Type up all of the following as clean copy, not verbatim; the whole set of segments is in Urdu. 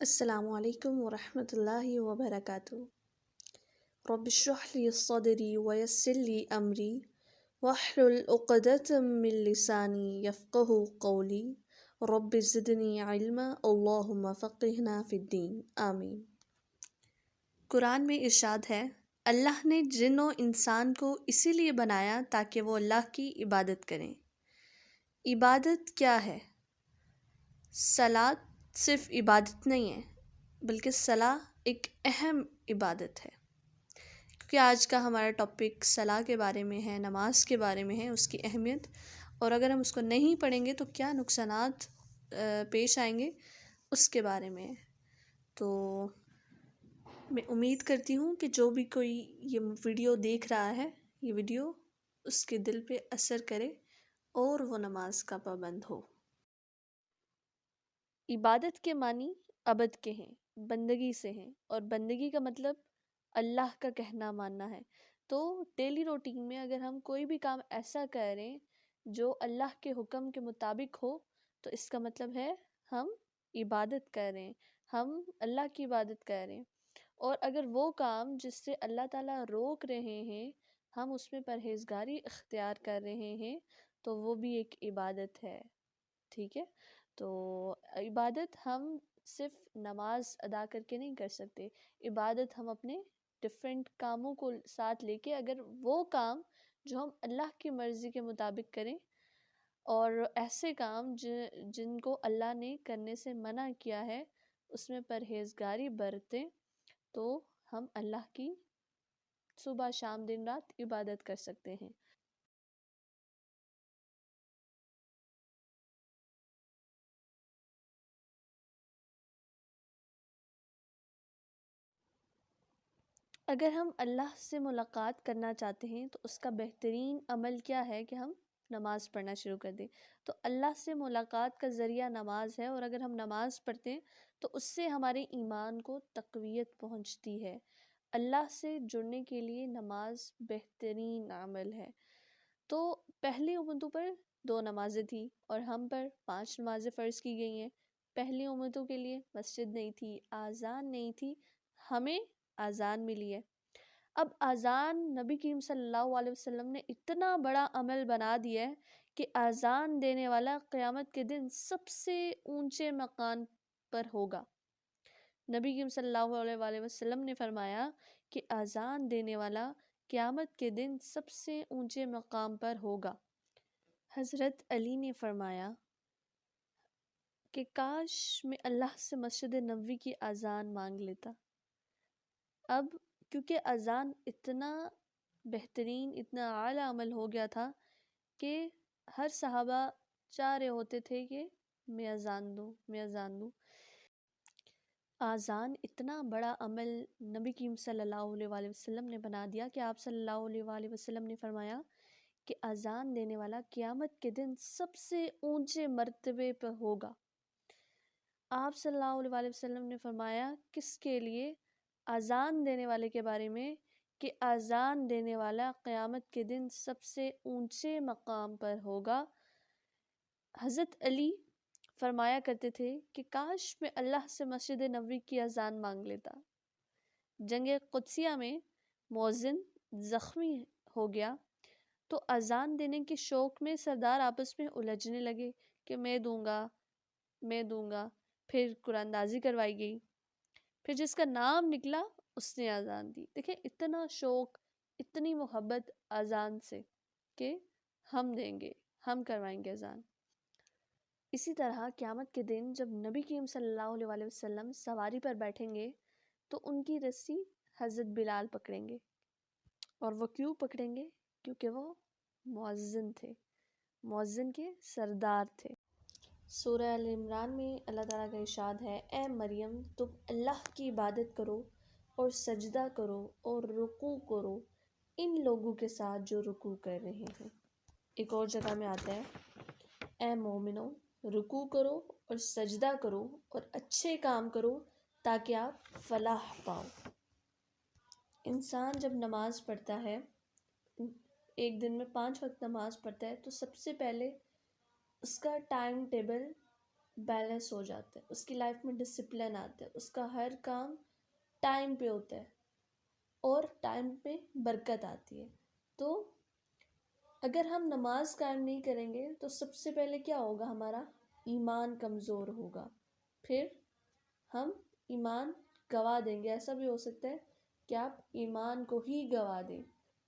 السلام علیکم ورحمۃ اللہ وبرکاتہ۔ رب اشرح لی صدری ویسر لی امری واحلل عقدۃ من لسانی یفقہوا قولی رب زدنی علما اللہم فقہنا فی الدین آمین۔ قرآن میں ارشاد ہے، اللہ نے جن و انسان کو اسی لیے بنایا تاکہ وہ اللہ کی عبادت کریں۔ عبادت کیا ہے؟ صلاۃ صرف عبادت نہیں ہے بلکہ صلاح ایک اہم عبادت ہے، کیونکہ آج کا ہمارا ٹاپک صلاح کے بارے میں ہے، نماز کے بارے میں ہے، اس کی اہمیت، اور اگر ہم اس کو نہیں پڑھیں گے تو کیا نقصانات پیش آئیں گے اس کے بارے میں ہے۔ تو میں امید کرتی ہوں کہ جو بھی کوئی یہ ویڈیو دیکھ رہا ہے، یہ ویڈیو اس کے دل پہ اثر کرے اور وہ نماز کا پابند ہو۔ عبادت کے معنی عبد کے ہیں، بندگی سے ہیں، اور بندگی کا مطلب اللہ کا کہنا ماننا ہے۔ تو ڈیلی روٹین میں اگر ہم کوئی بھی کام ایسا کریں جو اللہ کے حکم کے مطابق ہو تو اس کا مطلب ہے ہم عبادت کر رہے ہیں، ہم اللہ کی عبادت کر رہے ہیں۔ اور اگر وہ کام جس سے اللہ تعالیٰ روک رہے ہیں ہم اس میں پرہیزگاری اختیار کر رہے ہیں تو وہ بھی ایک عبادت ہے، ٹھیک ہے؟ تو عبادت ہم صرف نماز ادا کر کے نہیں کر سکتے، عبادت ہم اپنے ڈفرینٹ کاموں کو ساتھ لے کے، اگر وہ کام جو ہم اللہ کی مرضی کے مطابق کریں اور ایسے کام جن کو اللہ نے کرنے سے منع کیا ہے اس میں پرہیزگاری برتیں تو ہم اللہ کی صبح شام دن رات عبادت کر سکتے ہیں۔ اگر ہم اللہ سے ملاقات کرنا چاہتے ہیں تو اس کا بہترین عمل کیا ہے کہ ہم نماز پڑھنا شروع کر دیں۔ تو اللہ سے ملاقات کا ذریعہ نماز ہے، اور اگر ہم نماز پڑھتے ہیں تو اس سے ہمارے ایمان کو تقویت پہنچتی ہے۔ اللہ سے جڑنے کے لیے نماز بہترین عمل ہے۔ تو پہلی امتوں پر 2 نمازیں تھیں اور ہم پر 5 نمازیں فرض کی گئی ہیں۔ پہلی امتوں کے لیے مسجد نہیں تھی، آذان نہیں تھی، ہمیں آذان ملی ہے۔ اب آذان نبی کریم صلی اللہ علیہ وسلم نے اتنا بڑا عمل بنا دیا ہے کہ آذان دینے والا قیامت کے دن سب سے اونچے مقام پر ہوگا۔ نبی کریم صلی اللہ علیہ وسلم نے فرمایا کہ آذان دینے والا قیامت کے دن سب سے اونچے مقام پر ہوگا۔ حضرت علی نے فرمایا کہ کاش میں اللہ سے مسجد نبوی کی آذان مانگ لیتا۔ اب کیونکہ اذان اتنا بہترین، اتنا اعلیٰ عمل ہو گیا تھا کہ ہر صحابہ چاہ رہے ہوتے تھے کہ میں اذان دوں، میں اذان دوں۔ اذان اتنا بڑا عمل نبی کریم صلی اللہ علیہ وسلم نے بنا دیا کہ آپ صلی اللہ علیہ وسلم نے فرمایا کہ اذان دینے والا قیامت کے دن سب سے اونچے مرتبے پر ہوگا۔ آپ صلی اللہ علیہ وسلم نے فرمایا کس کے لیے؟ اذان دینے والے کے بارے میں، کہ اذان دینے والا قیامت کے دن سب سے اونچے مقام پر ہوگا۔ حضرت علی فرمایا کرتے تھے کہ کاش میں اللہ سے مسجد نبوی کی اذان مانگ لیتا۔ جنگ قدسیہ میں مؤذن زخمی ہو گیا تو اذان دینے کے شوق میں سردار آپس میں الجھنے لگے کہ میں دوں گا، میں دوں گا۔ پھر قرآن اندازی کروائی گئی، پھر جس کا نام نکلا اس نے اذان دی۔ دیکھیں اتنا شوق، اتنی محبت اذان سے کہ ہم دیں گے، ہم کروائیں گے اذان۔ اسی طرح قیامت کے دن جب نبی کریم صلی اللہ علیہ وسلم سواری پر بیٹھیں گے تو ان کی رسی حضرت بلال پکڑیں گے، اور وہ کیوں پکڑیں گے؟ کیونکہ وہ مؤذن تھے، مؤذن کے سردار تھے۔ سورہ ال عمران میں اللہ تعالیٰ کا ارشاد ہے، اے مریم تم اللہ کی عبادت کرو اور سجدہ کرو اور رکوع کرو ان لوگوں کے ساتھ جو رکوع کر رہے ہیں۔ ایک اور جگہ میں آتا ہے، اے مومنو رکوع کرو اور سجدہ کرو اور اچھے کام کرو تاکہ آپ فلاح پاؤ۔ انسان جب نماز پڑھتا ہے، ایک دن میں 5 وقت نماز پڑھتا ہے، تو سب سے پہلے اس کا ٹائم ٹیبل بیلنس ہو جاتا ہے، اس کی لائف میں ڈسپلن آتا ہے، اس کا ہر کام ٹائم پہ ہوتا ہے اور ٹائم پہ برکت آتی ہے۔ تو اگر ہم نماز قائم نہیں کریں گے تو سب سے پہلے کیا ہوگا، ہمارا ایمان کمزور ہوگا، پھر ہم ایمان گوا دیں گے۔ ایسا بھی ہو سکتا ہے کہ آپ ایمان کو ہی گوا دیں،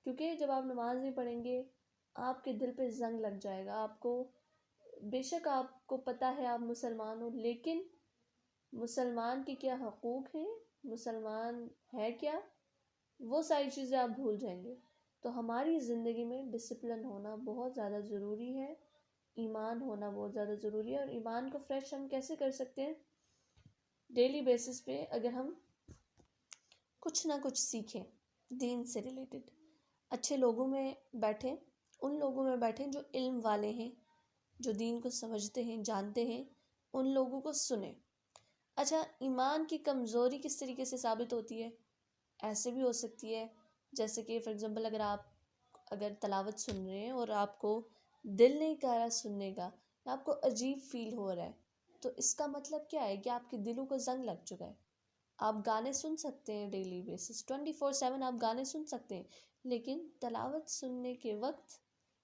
کیونکہ جب آپ نماز نہیں پڑھیں گے آپ کے دل پہ زنگ لگ جائے گا۔ آپ کو بے شک آپ کو پتہ ہے آپ مسلمان ہو، لیکن مسلمان کے کیا حقوق ہیں، مسلمان ہے کیا، وہ ساری چیزیں آپ بھول جائیں گے۔ تو ہماری زندگی میں ڈسپلن ہونا بہت زیادہ ضروری ہے، ایمان ہونا بہت زیادہ ضروری ہے۔ اور ایمان کو فریش ہم کیسے کر سکتے ہیں؟ ڈیلی بیسس پہ اگر ہم کچھ نہ کچھ سیکھیں دین سے ریلیٹڈ، اچھے لوگوں میں بیٹھیں، ان لوگوں میں بیٹھیں جو علم والے ہیں، جو دین کو سمجھتے ہیں، جانتے ہیں، ان لوگوں کو سنیں۔ اچھا، ایمان کی کمزوری کس طریقے سے ثابت ہوتی ہے؟ ایسے بھی ہو سکتی ہے جیسے کہ فار ایگزامپل اگر تلاوت سن رہے ہیں اور آپ کو دل نہیں کر رہا سننے کا، آپ کو عجیب فیل ہو رہا ہے، تو اس کا مطلب کیا ہے کہ آپ کے دلوں کو زنگ لگ چکا ہے۔ آپ گانے سن سکتے ہیں ڈیلی بیسس 24/7 آپ گانے سن سکتے ہیں، لیکن تلاوت سننے کے وقت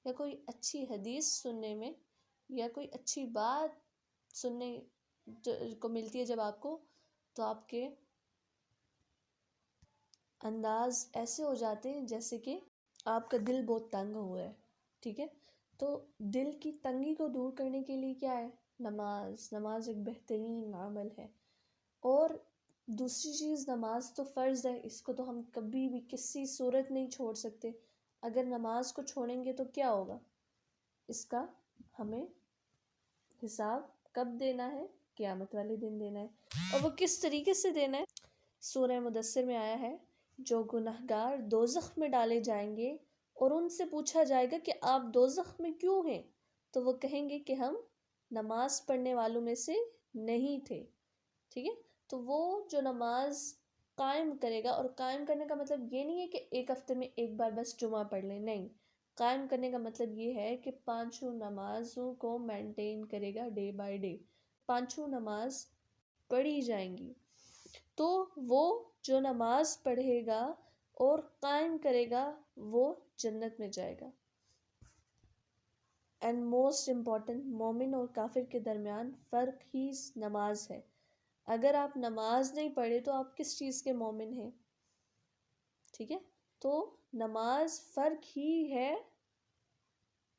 یا کوئی اچھی حدیث سننے میں یا کوئی اچھی بات سننے کو ملتی ہے جب آپ کو، تو آپ کے انداز ایسے ہو جاتے ہیں جیسے کہ آپ کا دل بہت تنگ ہوا ہے، ٹھیک ہے؟ تو دل کی تنگی کو دور کرنے کے لیے کیا ہے؟ نماز ایک بہترین عمل ہے۔ اور دوسری چیز، نماز تو فرض ہے، اس کو تو ہم کبھی بھی کسی صورت نہیں چھوڑ سکتے۔ اگر نماز کو چھوڑیں گے تو کیا ہوگا؟ اس کا ہمیں حساب کب دینا ہے؟ قیامت والے دن دینا ہے۔ اور وہ کس طریقے سے دینا ہے؟ سورہ مدثر میں آیا ہے، جو گنہگار دوزخ میں ڈالے جائیں گے اور ان سے پوچھا جائے گا کہ آپ دوزخ میں کیوں ہیں، تو وہ کہیں گے کہ ہم نماز پڑھنے والوں میں سے نہیں تھے، ٹھیک ہے؟ تو وہ جو نماز قائم کرے گا، اور قائم کرنے کا مطلب یہ نہیں ہے کہ ایک ہفتے میں ایک بار بس جمعہ پڑھ لیں، نہیں، قائم کرنے کا مطلب یہ ہے کہ 5 نمازوں کو مینٹین کرے گا ڈے بائی ڈے، 5 نماز پڑھی جائیں گی، تو وہ جو نماز پڑھے گا اور قائم کرے گا وہ جنت میں جائے گا۔ اینڈ موسٹ امپورٹنٹ، مومن اور کافر کے درمیان فرق ہی نماز ہے۔ اگر آپ نماز نہیں پڑھے تو آپ کس چیز کے مومن ہیں؟ ٹھیک ہے؟ تو نماز فرق ہی ہے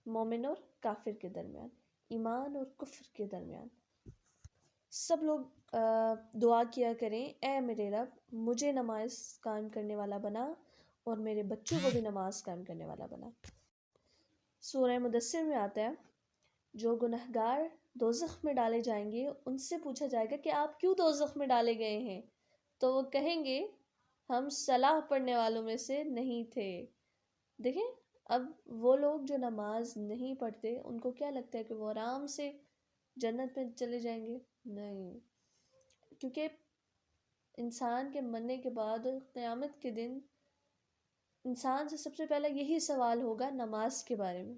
مومن اور کافر کے درمیان، ایمان اور کفر کے درمیان۔ سب لوگ دعا کیا کریں، اے میرے رب مجھے نماز قائم کرنے والا بنا اور میرے بچوں کو بھی نماز قائم کرنے والا بنا۔ سورہ مدثر میں آتا ہے، جو گنہگار دوزخ میں ڈالے جائیں گے ان سے پوچھا جائے گا کہ آپ کیوں دوزخ میں ڈالے گئے ہیں، تو وہ کہیں گے ہم صلاح پڑھنے والوں میں سے نہیں تھے۔ دیکھیں، اب وہ لوگ جو نماز نہیں پڑھتے ان کو کیا لگتا ہے کہ وہ آرام سے جنت میں چلے جائیں گے؟ نہیں، کیونکہ انسان کے مرنے کے بعد قیامت کے دن انسان سے سب سے پہلا یہی سوال ہوگا نماز کے بارے میں۔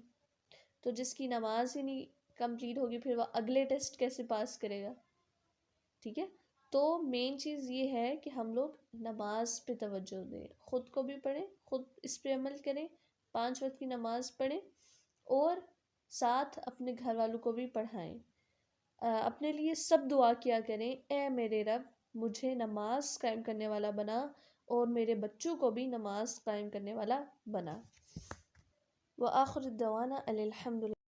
تو جس کی نماز ہی نہیں کمپلیٹ ہوگی پھر وہ اگلے ٹیسٹ کیسے پاس کرے گا؟ ٹھیک ہے؟ تو مین چیز یہ ہے کہ ہم لوگ نماز پہ توجہ دیں، خود کو بھی پڑھیں، خود اس پہ عمل کریں، 5 وقت کی نماز پڑھیں اور ساتھ اپنے گھر والوں کو بھی پڑھائیں۔ اپنے لیے سب دعا کیا کریں، اے میرے رب مجھے نماز قائم کرنے والا بنا اور میرے بچوں کو بھی نماز قائم کرنے والا بنا۔ وآخر الدعوانا الحمد للہ۔